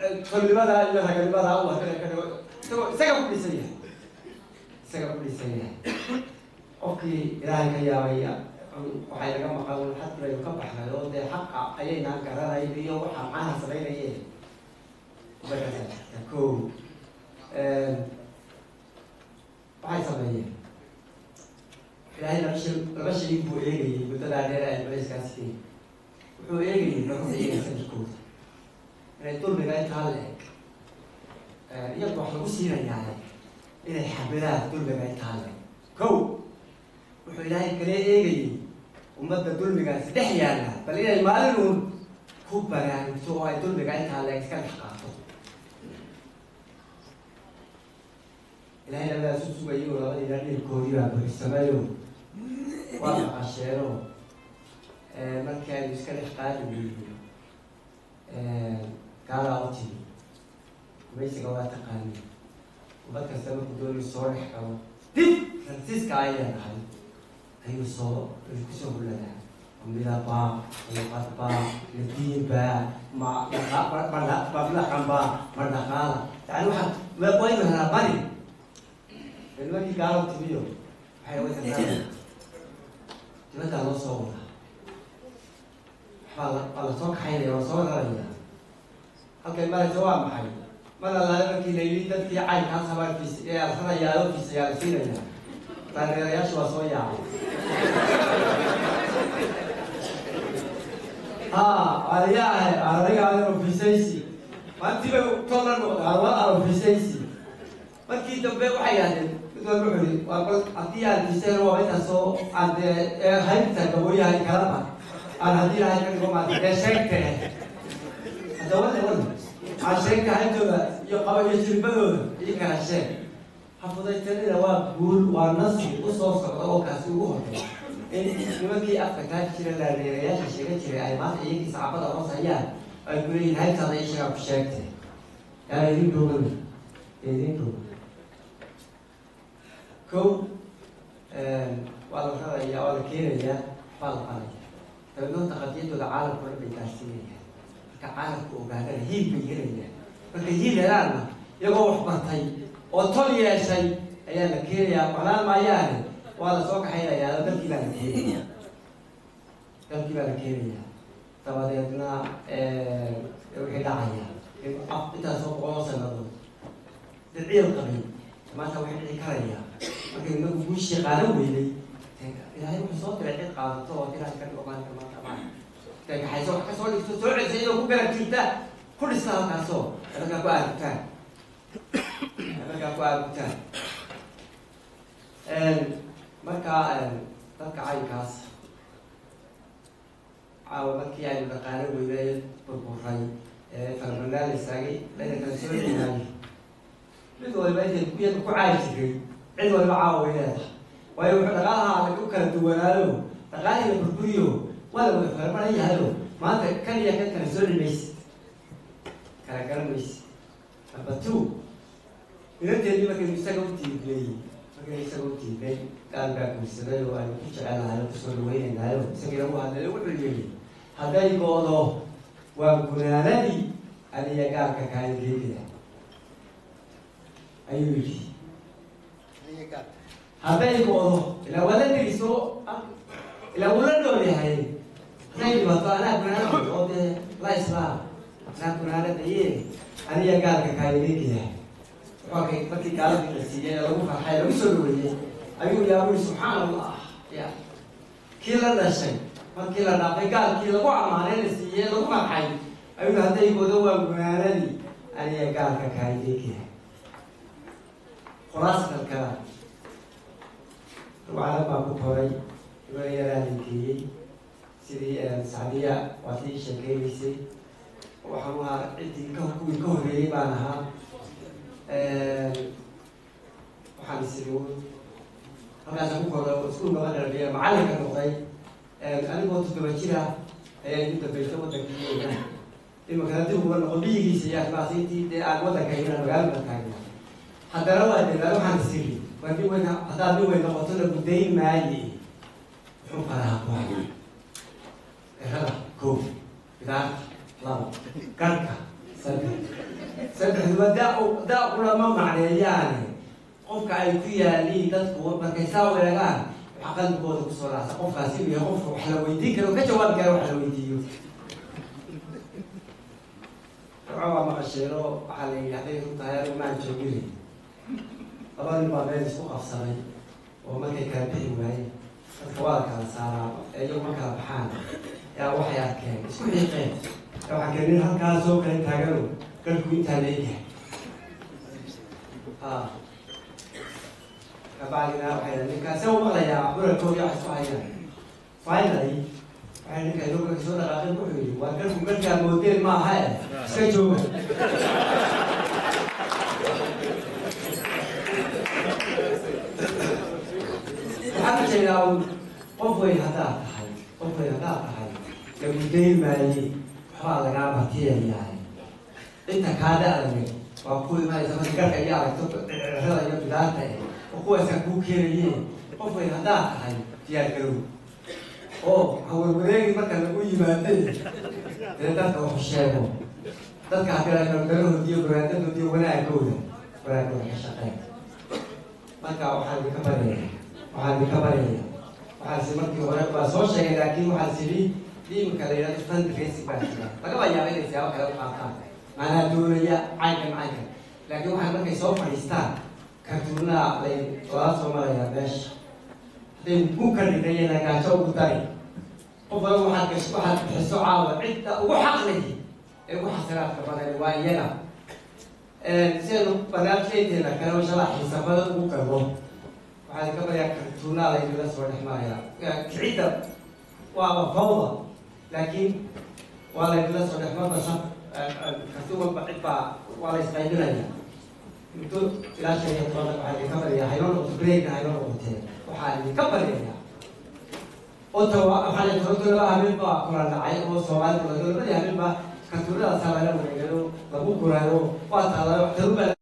كل ماذا إلا كل ماذا الله كذا سجى كل سيء سجى كل سيء أوكي إلهي كيا وحي لقى مقاول حتى لو كبح هذول ده حق أينا كذا يبيه وحق معها سبعين أيه بكذا كوم وحي سبعين إلهي لبشر يبو إيجي بتدعى نيرة البريس كاسين وحو إيجي نروح إيجي سنجكوت يعني طول بقى يتعلق يبقى حبوسينا يعني إلى الحبلات طول بقى يتعلق كو وحو إلهي كلي إيجي ومدى طول بقى سدحيانا بل إلى المالون كوبا يعني سوى طول بقى يتعلق كان حقاته إلهي لما سوسو بيو إلى الكوريا بالسمايو وافق الشيرو مركز يسكن إحقاد قال أوتي ويسي قوات تقاني وبدك السبب دول الصور يحكوا ديب فرانسيس كايا نحن أيو صور الكسور كلها ومبلا با ولقات با لدين با ما بلا كم با مرنا قال يعني واحد ما قوي مهنا بني المكي قالوا تبيو حيوان تنام لماذا الله صور الله صور حيني وصور غيره halkay maanta waa maxay mana la markii la yiri dadkii cayn ka sabarkiis ee alxanayaalo fi siyaasiyiinaya taageerayaashu waa soo yaacay ariga fisaysi maantiba tolan oo fisaysi markii dambe waxay yaahdeen midwalba xuri waa bal haddii aan fisayno waa inta soo ande haynta gabooyaha kalaba aan haddii lahay ka dhigo maanta sheegtay دولة عشان كهجوة يقبل يشربونه يكره الشيء حفظت لنا وقول والنص وصوص أو كسوه لمكي أفكار كذا لا رياش الشيء كذا أي ما يجي صعبة أو صعيان أقولين هاي كذا يشرب شيء يعني يدين بروبل يدين بروبل كو والله هذا يا والله كير يا فال عليه فبنو تقديد العالم كله بتأثيره كعالم وقاعد هيل بيجري marka hiilaana iyagoo wax bartay oo tol yeeshay ayaa la keenayaa qalaal maayaane waa la soo kaxaynayaa dalkii baa la keenayaa dabadeedna wixii dhacaya intaas oo boqol sannadood dadciil qabay maanta waxay dhici karaya marka inagu guushii qaadan weynay ilaahay wuxuu soo diray cid qaadato oo ilaahay ka dhigo maanta كحيسو كسول يسوع زينه هو قال كذا كل سنة كسول أنا قاعد كتان مركا عاي كاس عاو مركي يعني بقالة ويبيل بربوري فالمنال الساقي لين كسول يعني بدو البيت الكوية بكو عايش كي عدو المعاو وياه ويروح لقاها على كوكا دوانالو لقاها البربوريو ولا ولا ما هي هلو ما أنت كان يكاد كان يزور الميس كان الميس أبتو إذا تري ما كان يسقون تيجي ما كان يسقون تيجي كان بعد مستدل وأنا كنت على هذا تصور وين هذا سكيرو هذا اللي هو الجيل هذا يقوله وأنا نادي أنا يقال كان يجي أيوه هذا يقوله إذا ولد يسوع إذا ولد ولا هاي زي ما أنا كنا نقول لا إسلام أنا كنا نقول أنا يقال كايلي كده أوكي فتي قال في السيجة لو فرحة لو يسولوني أيوة يا أبوي سبحان الله يا كلا شيء ما كلا نبي قال كلا قوة معنا السيجة لو فرحة أيوة هذا يقولوا كنا نقول أنا يقال كايلي كده خلاص الكلام وعلى باب الطريق ويرانيكي سيدي سعدية واتي شكيليسي وحنا عندي كهربي بانها وحنا سيدون أنا أقول سكون بغير الربيع معلم النقطي أنا قلت بمشيها أنت بيشتغل تكليف المكان ده هو النقطي سياق ما سيدي ده أقول لك هنا مقال مكان حتى لو أنا لو حنسيري وأنت وين حتى لو وين نقطة بدين مالي شوف أنا أقول هذا كوف إذا لا كركة سبب saddex daa ulama macneeyaane qofka ay ku yaaliin dadku markay saa weegaan waxa qalbigooda ku soo raacsan qofkaasi iyo qofka wax la weydiin karo ka jawaab karo wax la weydiiyo waxaa maqasheero waxa la yidhaahday runtahay maan joogin laba nin baa meel isku qabsaday oo markay kala bixi waayeen dadka waa kala saaraa iyagu ma kala baxaan yaa waxay arkeen isku xiiqeen waxaa keenin halkaas oo kale taagano garku intaa leeyahay kabacdina waxay ninkaasi u maqlayaa buralkooda wax isku hayaan finally waxay ninka idoga kasoo dhaqaaqeen wuxuu yidhi waa garku garkaa moodeen ma aha iska jooga waxaa ka jeedaa qof weyn haddaad tahay lagu dayn maaye waxbaa lagaa batiyayahay inta kaa da-dane waa ku imanaysa marka garka iyo aragto dhirada iyo bidaanta oo kuwaasa kuu keenayeen qof weyn haddaad tahay diyaar garow oo hawarwareegi marka lagu yimaaday dee dadka waxu sheego dadka haddii iyo baraadadood iyo wanaagooda ka shaqeyn marka waxaan idinka baryayaa waxaase markii hore waa soo sheegay laakiin waxaas yidhi diimka la yidhahdo fundraising baa jira lagaba yaaba inay siyaabo kale u qaataan maanaa doonaya caynkan laakiin waxay markay soo fadhiistaan kartuunaha lala soo marayaa meesha hadday ku kardhigayeen gaajo ugu dari qof wala waxaad bixiso caawa cidda ugu xaqlihi ee ugu xasiraadka badan waa iyaga sidaynu barnaamijkeynteena kale shalaa xiisabada ugu galo waxaan ka baryaa kartuunaha laydinla soo dhex marayaa kicidda waa fawda laakiin waa laydinla soo dhex marmasa kartuun walba cid baa waa la isqaybinaya muddo ilaa 5 iyo 10 waxaa idinka baryayaa haynoo noqoto breega haynoo noqotee waxaa idinka baryayaa Ottawa waxaa la habeen baa kulan dhacay oo Soomaaliya labadii habeen baa kartuunada saameyna lagu guraayo waa taala